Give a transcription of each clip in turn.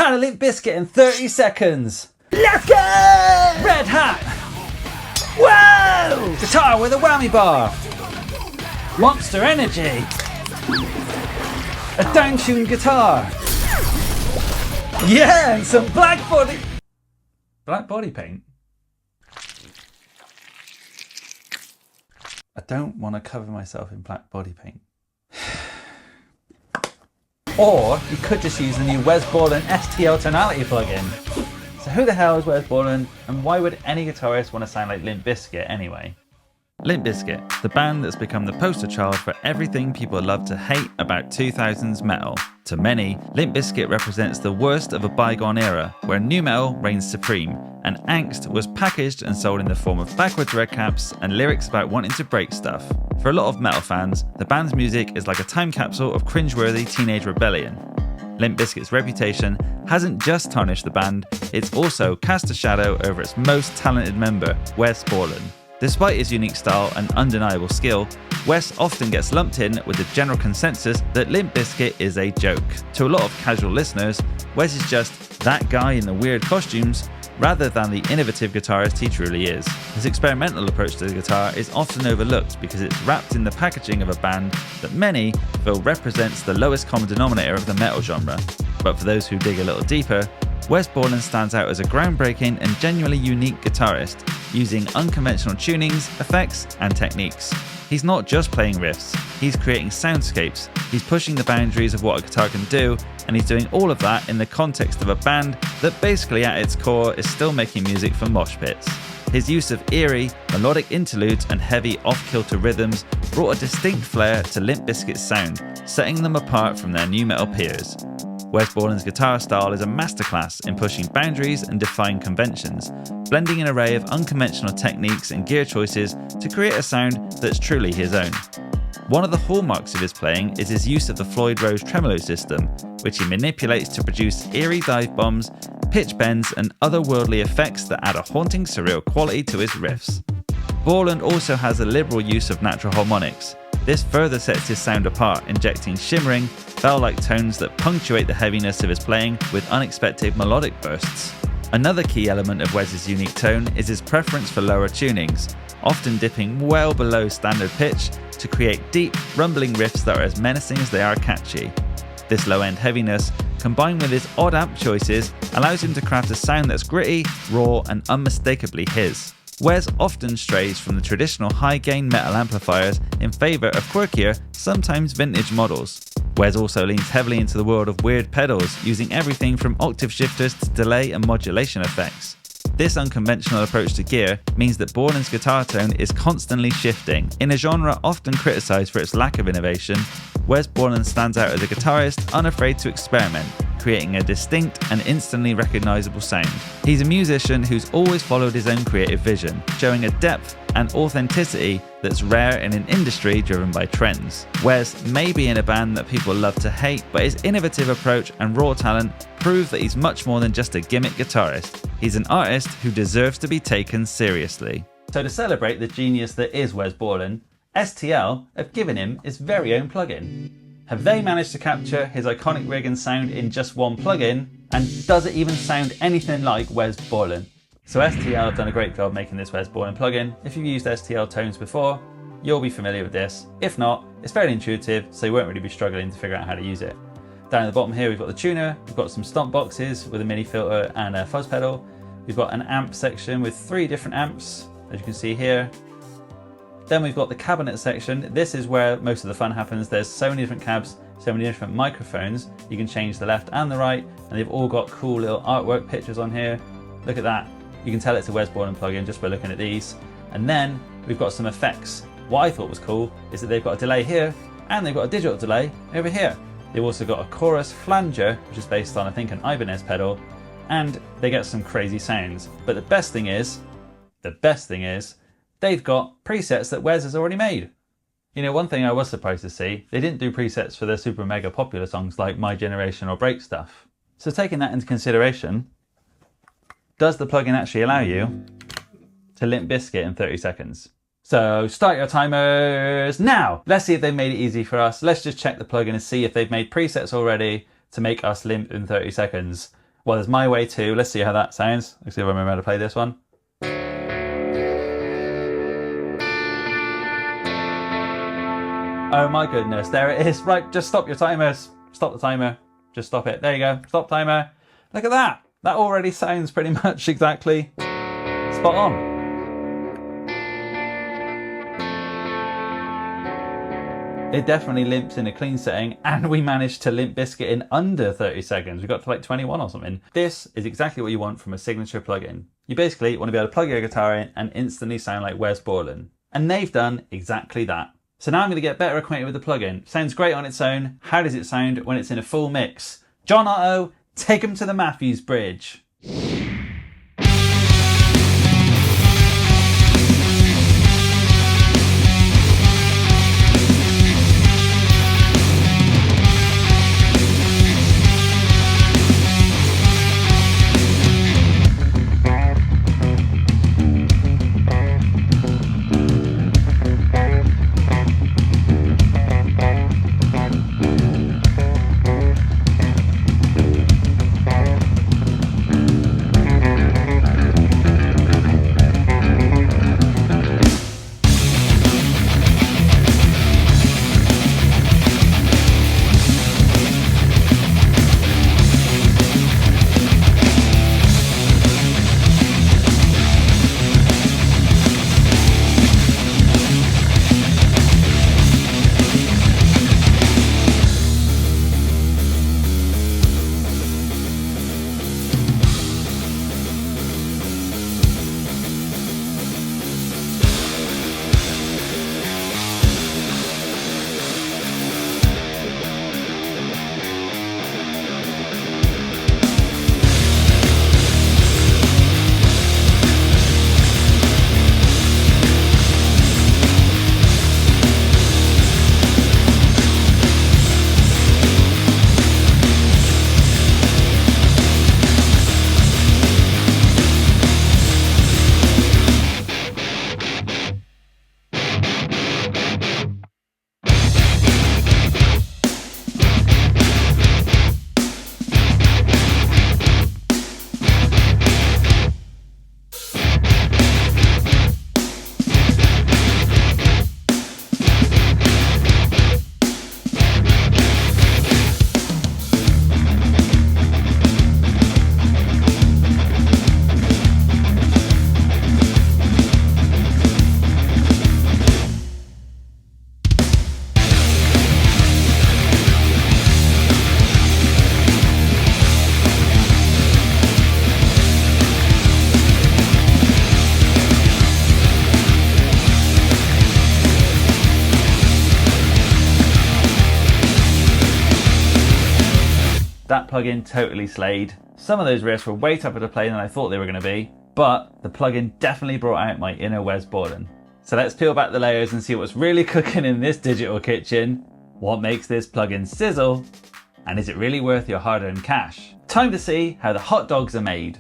Sound of Limp Bizkit in 30 seconds. Let's go! Red hat. Whoa! Guitar with a whammy bar. Monster energy. A down-tuned guitar. Yeah, and some black body paint. I don't want to cover myself in black body paint. Or you could just use the new Wes Borland STL Tonality plugin. So who the hell is Wes Borland, and why would any guitarist want to sound like Limp Bizkit anyway? Limp Bizkit, the band that's become the poster child for everything people love to hate about 2000s metal. To many, Limp Bizkit represents the worst of a bygone era, where nu metal reigns supreme, and angst was packaged and sold in the form of backwards red caps and lyrics about wanting to break stuff. For a lot of metal fans, the band's music is like a time capsule of cringeworthy teenage rebellion. Limp Bizkit's reputation hasn't just tarnished the band, it's also cast a shadow over its most talented member, Wes Borland. Despite his unique style and undeniable skill, Wes often gets lumped in with the general consensus that Limp Bizkit is a joke. To a lot of casual listeners, Wes is just that guy in the weird costumes, rather than the innovative guitarist he truly is. His experimental approach to the guitar is often overlooked because it's wrapped in the packaging of a band that many feel represents the lowest common denominator of the metal genre. But for those who dig a little deeper, Wes Borland stands out as a groundbreaking and genuinely unique guitarist, using unconventional tunings, effects, and techniques. He's not just playing riffs, he's creating soundscapes, he's pushing the boundaries of what a guitar can do, and he's doing all of that in the context of a band that basically at its core is still making music for mosh pits. His use of eerie, melodic interludes and heavy off-kilter rhythms brought a distinct flair to Limp Bizkit's sound, setting them apart from their nu metal peers. Wes Borland's guitar style is a masterclass in pushing boundaries and defying conventions, blending an array of unconventional techniques and gear choices to create a sound that's truly his own. One of the hallmarks of his playing is his use of the Floyd Rose tremolo system, which he manipulates to produce eerie dive bombs, pitch bends, and otherworldly effects that add a haunting, surreal quality to his riffs. Borland also has a liberal use of natural harmonics. This further sets his sound apart, injecting shimmering, bell-like tones that punctuate the heaviness of his playing with unexpected melodic bursts. Another key element of Wes's unique tone is his preference for lower tunings, often dipping well below standard pitch to create deep, rumbling riffs that are as menacing as they are catchy. This low-end heaviness, combined with his odd amp choices, allows him to craft a sound that's gritty, raw, and unmistakably his. Wes often strays from the traditional high-gain metal amplifiers in favour of quirkier, sometimes vintage models. Wes also leans heavily into the world of weird pedals, using everything from octave shifters to delay and modulation effects. This unconventional approach to gear means that Borland's guitar tone is constantly shifting. In a genre often criticised for its lack of innovation, Wes Borland stands out as a guitarist unafraid to experiment, creating a distinct and instantly recognisable sound. He's a musician who's always followed his own creative vision, showing a depth and authenticity that's rare in an industry driven by trends. Wes may be in a band that people love to hate, but his innovative approach and raw talent prove that he's much more than just a gimmick guitarist. He's an artist who deserves to be taken seriously. So to celebrate the genius that is Wes Borland, STL have given him his very own plugin. Have they managed to capture his iconic rig and sound in just one plugin? And does it even sound anything like Wes Borland? So STL have done a great job making this Wes Borland plugin. If you've used STL tones before, you'll be familiar with this. If not, it's fairly intuitive, so you won't really be struggling to figure out how to use it. Down at the bottom here, we've got the tuner, we've got some stomp boxes with a mini filter and a fuzz pedal. We've got an amp section with 3 different amps, as you can see here. Then we've got the cabinet section. This is where most of the fun happens. There's so many different cabs, so many different microphones. You can change the left and the right, and they've all got cool little artwork pictures on here. Look at that. You can tell it's a Wes Borland plugin just by looking at these. And then we've got some effects. What I thought was cool is that they've got a delay here, and they've got a digital delay over here. They've also got a chorus flanger, which is based on, I think, an heaviness pedal, and they get some crazy sounds. But the best thing is, they've got presets that Wes has already made. You know, one thing I was surprised to see, they didn't do presets for their super mega popular songs like My Generation or Break Stuff. So taking that into consideration, does the plugin actually allow you to Limp Bizkit in 30 seconds? So start your timers now. Let's see if they've made it easy for us. Let's just check the plugin and see if they've made presets already to make us limp in 30 seconds. Well, there's My Way too. Let's see how that sounds. Let's see if I remember how to play this one. Oh my goodness, there it is. Right, just stop your timers. Stop the timer. Just stop it. There you go. Stop timer. Look at that. That already sounds pretty much exactly spot on. It definitely limps in a clean setting, and we managed to Limp Bizkit in under 30 seconds. We got to like 21 or something. This is exactly what you want from a signature plugin. You basically want to be able to plug your guitar in and instantly sound like Wes Borland. And they've done exactly that. So now I'm going to get better acquainted with the plugin. Sounds great on its own. How does it sound when it's in a full mix? John Otto, take him to the Matthews Bridge. That plugin totally slayed. Some of those riffs were way tougher to play than I thought they were going to be, but the plugin definitely brought out my inner Wes Borland. So let's peel back the layers and see what's really cooking in this digital kitchen. What makes this plugin sizzle? And is it really worth your hard-earned cash? Time to see how the hot dogs are made.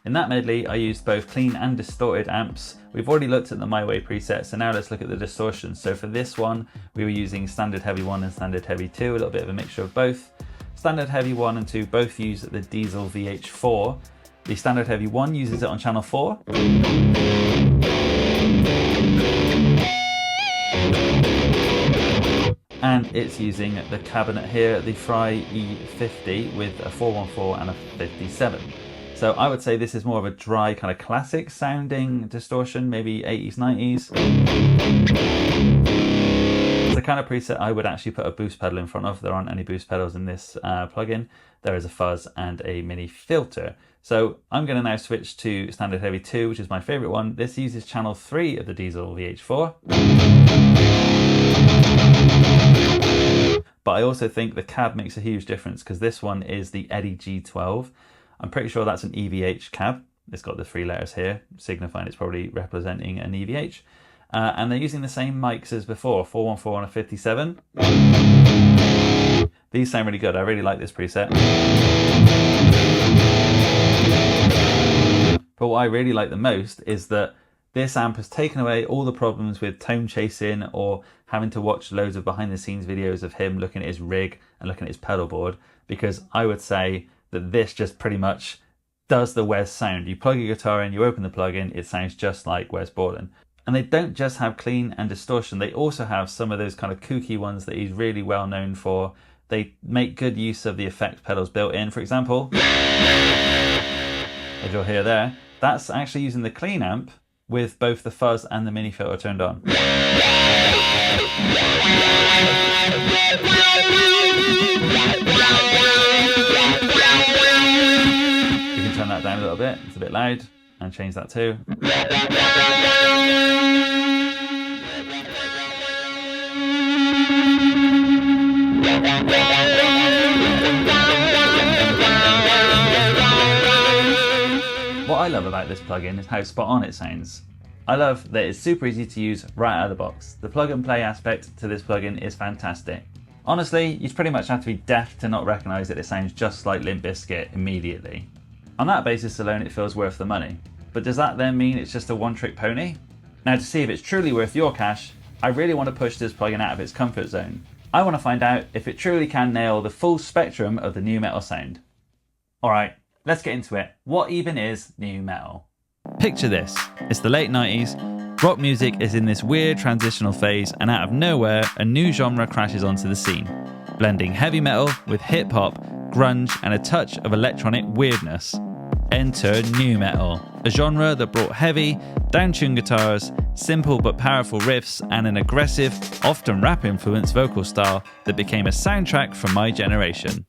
In that medley, I used both clean and distorted amps. We've already looked at the My Way preset, so now let's look at the distortion. So for this one, we were using Standard Heavy 1 and Standard Heavy 2, a little bit of a mixture of both. Standard Heavy 1 and 2 both use the Diesel VH4. The Standard Heavy 1 uses it on channel 4. And it's using the cabinet here, the Fry E50 with a 414 and a 57. So I would say this is more of a dry kind of classic sounding distortion, maybe 80s, 90s. It's the kind of preset I would actually put a boost pedal in front of. There aren't any boost pedals in this plugin. There is a fuzz and a mini filter. So I'm going to now switch to Standard Heavy 2, which is my favorite one. This uses channel 3 of the Diesel VH4. But I also think the cab makes a huge difference because this one is the Eddie G12. I'm pretty sure that's an EVH cab. It's got the 3 letters here, signifying it's probably representing an EVH. And they're using the same mics as before, 414 and a 57. These sound really good. I really like this preset. But what I really like the most is that this amp has taken away all the problems with tone chasing or having to watch loads of behind the scenes videos of him looking at his rig and looking at his pedal board, because I would say that this just pretty much does the Wes sound. You plug your guitar in, you open the plugin, it sounds just like Wes Borland. And they don't just have clean and distortion, they also have some of those kind of kooky ones that he's really well known for. They make good use of the effect pedals built in. For example, as you'll hear there, that's actually using the clean amp with both the fuzz and the mini filter turned on. You can turn that down a little bit, it's a bit loud, and change that too. What I love about this plugin is how spot on it sounds. I love that it's super easy to use right out of the box. The plug and play aspect to this plugin is fantastic. Honestly, you pretty much have to be deaf to not recognise that it sounds just like Limp Bizkit immediately. On that basis alone, it feels worth the money. But does that then mean it's just a one-trick pony? Now, to see if it's truly worth your cash, I really want to push this plugin out of its comfort zone. I want to find out if it truly can nail the full spectrum of the nu metal sound. Alright, let's get into it. What even is nu metal? Picture this. It's the late 90s. Rock music is in this weird transitional phase, and out of nowhere, a new genre crashes onto the scene, blending heavy metal with hip hop, grunge, and a touch of electronic weirdness. Enter nu metal, a genre that brought heavy, down-tuned guitars, simple but powerful riffs, and an aggressive, often rap-influenced vocal style that became a soundtrack for my generation.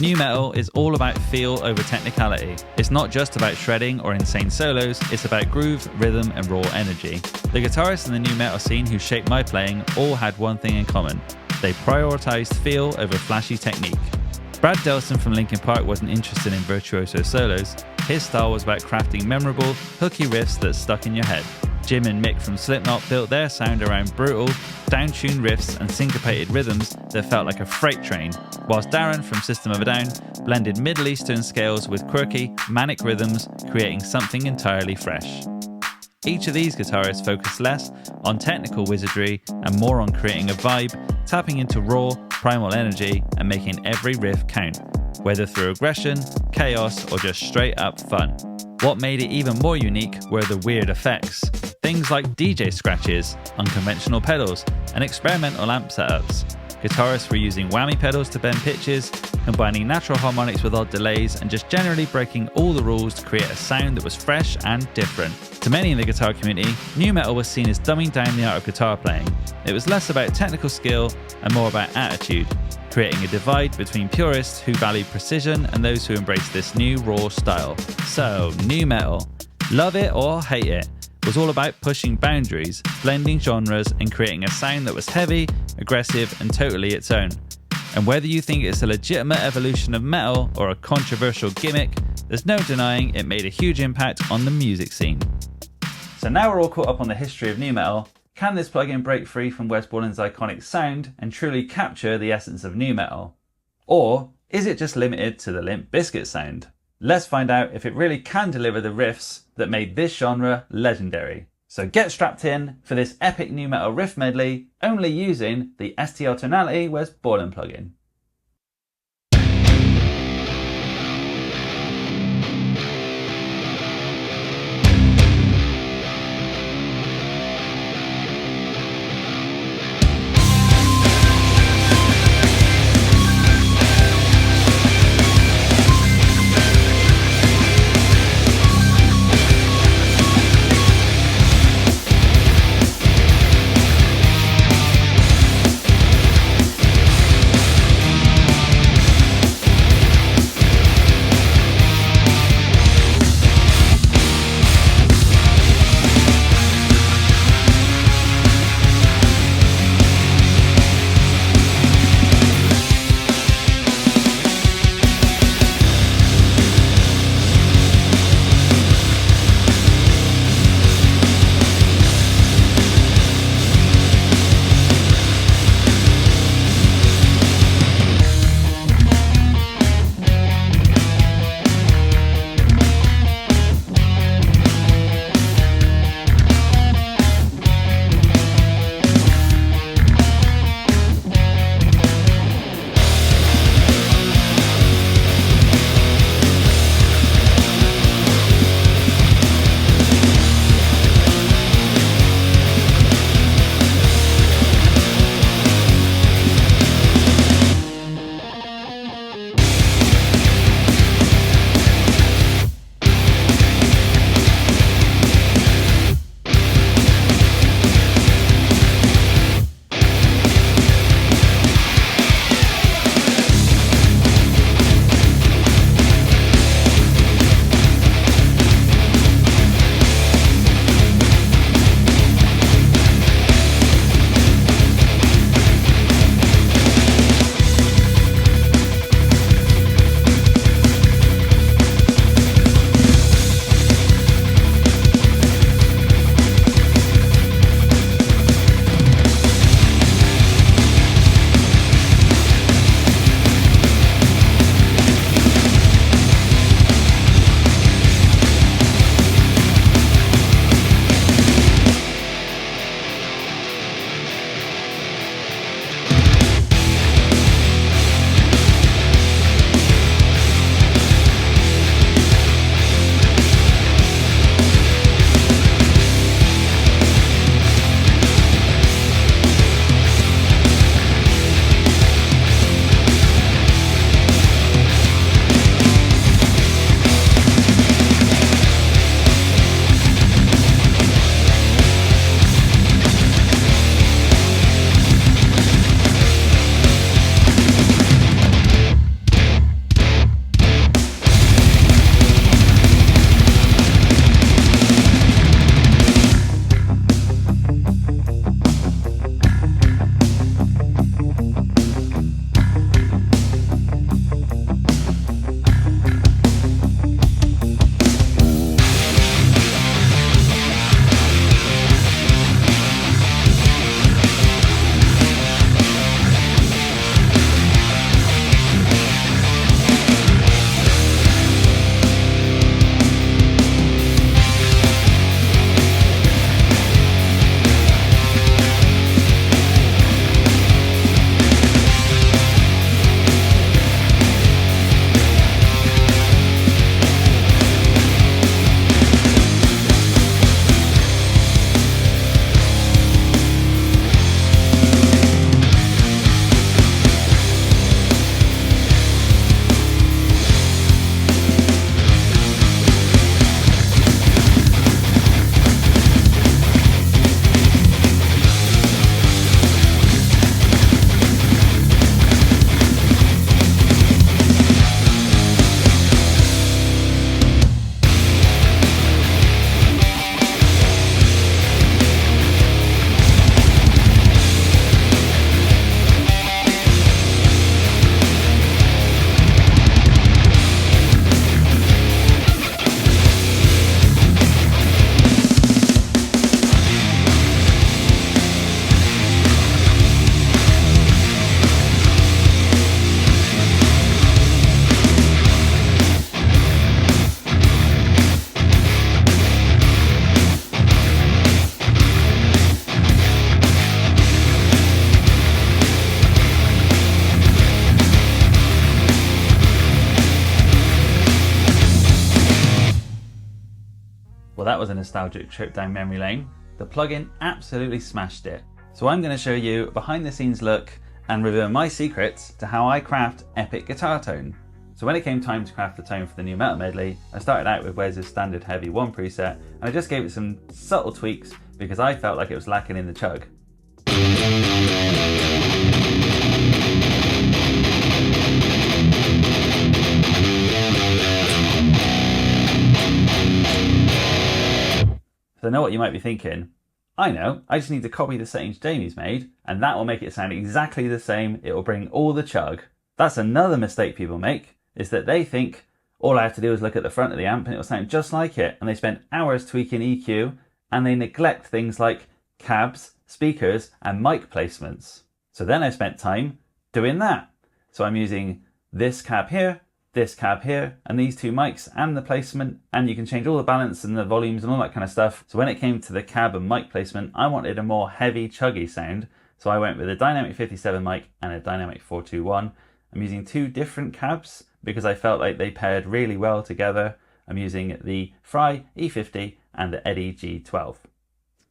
Nu metal is all about feel over technicality. It's not just about shredding or insane solos, it's about groove, rhythm, and raw energy. The guitarists in the nu metal scene who shaped my playing all had one thing in common. They prioritized feel over flashy technique. Brad Delson from Linkin Park wasn't interested in virtuoso solos. His style was about crafting memorable, hooky riffs that stuck in your head. Jim and Mick from Slipknot built their sound around brutal, down-tuned riffs and syncopated rhythms that felt like a freight train, whilst Darren from System of a Down blended Middle Eastern scales with quirky, manic rhythms, creating something entirely fresh. Each of these guitarists focused less on technical wizardry and more on creating a vibe, tapping into raw, primal energy and making every riff count, whether through aggression, chaos, or just straight up fun. What made it even more unique were the weird effects. Things like DJ scratches, unconventional pedals, and experimental amp setups. Guitarists were using whammy pedals to bend pitches, combining natural harmonics with odd delays, and just generally breaking all the rules to create a sound that was fresh and different. To many in the guitar community, nu metal was seen as dumbing down the art of guitar playing. It was less about technical skill and more about attitude, creating a divide between purists who value precision and those who embrace this new raw style. So, nu metal, love it or hate it, was all about pushing boundaries, blending genres, and creating a sound that was heavy, aggressive, and totally its own. And whether you think it's a legitimate evolution of metal or a controversial gimmick, there's no denying it made a huge impact on the music scene. So now we're all caught up on the history of nu metal, can this plugin break free from Wes Borland's iconic sound and truly capture the essence of nu metal? Or is it just limited to the Limp Bizkit sound? Let's find out if it really can deliver the riffs that made this genre legendary. So get strapped in for this epic nu metal riff medley only using the STL Tonality Wes Borland plugin. Well, that was a nostalgic trip down memory lane. The plugin absolutely smashed it. So I'm going to show you a behind the scenes look and reveal my secrets to how I craft epic guitar tone. So when it came time to craft the tone for the new Metal Medley, I started out with Wes's standard heavy 1 preset, and I just gave it some subtle tweaks because I felt like it was lacking in the chug. So I know what you might be thinking. I know, I just need to copy the settings Jamie's made, and that will make it sound exactly the same. It will bring all the chug. That's another mistake people make, is that they think all I have to do is look at the front of the amp and it will sound just like it, and they spend hours tweaking EQ, and they neglect things like cabs, speakers, and mic placements. So then I spent time doing that. So I'm using this cab here, and these two mics and the placement, and you can change all the balance and the volumes and all that kind of stuff. So when it came to the cab and mic placement, I wanted a more heavy, chuggy sound. So I went with a Dynamic 57 mic and a Dynamic 421. I'm using two different cabs because I felt like they paired really well together. I'm using the Fry E50 and the Eddie G12.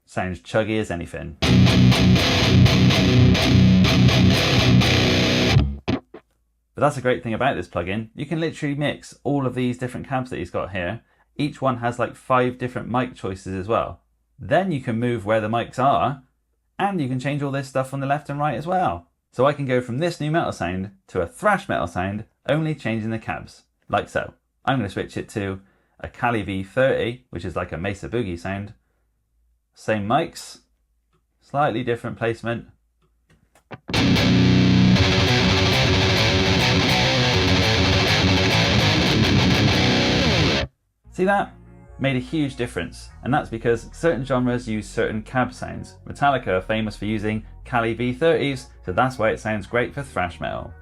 Sounds chuggy as anything. But that's a great thing about this plugin. You can literally mix all of these different cabs that he's got here. Each one has like 5 different mic choices as well. Then you can move where the mics are, and you can change all this stuff on the left and right as well. So I can go from this new metal sound to a thrash metal sound, only changing the cabs, like so. I'm going to switch it to a Cali V30, which is like a Mesa Boogie sound. Same mics, slightly different placement. See that? Made a huge difference, and that's because certain genres use certain cab sounds. Metallica are famous for using Cali V30s, so that's why it sounds great for thrash metal.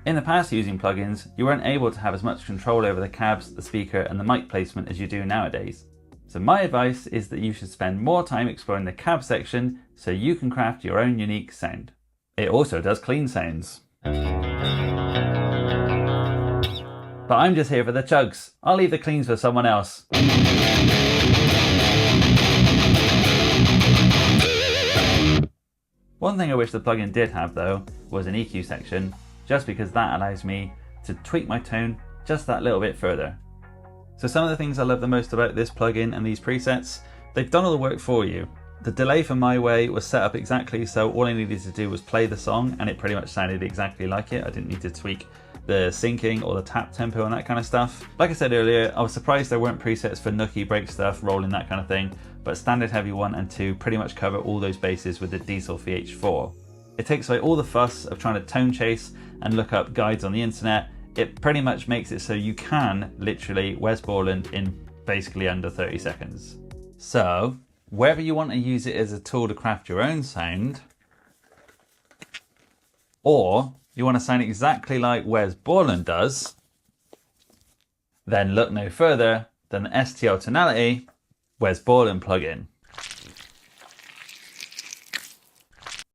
In the past, using plugins, you weren't able to have as much control over the cabs, the speaker, and the mic placement as you do nowadays. So my advice is that you should spend more time exploring the cab section so you can craft your own unique sound. It also does clean sounds. But I'm just here for the chugs. I'll leave the cleans for someone else. One thing I wish the plugin did have though was an EQ section, just because that allows me to tweak my tone just that little bit further. So some of the things I love the most about this plugin and these presets, they've done all the work for you. The delay for My Way was set up exactly so all I needed to do was play the song and it pretty much sounded exactly like it. I didn't need to tweak the syncing or the tap tempo and that kind of stuff. Like I said earlier, I was surprised there weren't presets for nookie, break stuff, rolling, that kind of thing, but standard heavy 1 and 2 pretty much cover all those bases with the Diesel VH4. It takes away all the fuss of trying to tone chase and look up guides on the internet. It pretty much makes it so you can literally Wes Borland in basically under 30 seconds. So whether you want to use it as a tool to craft your own sound, or you want to sound exactly like Wes Borland does, then look no further than the STL Tonality Wes Borland plugin.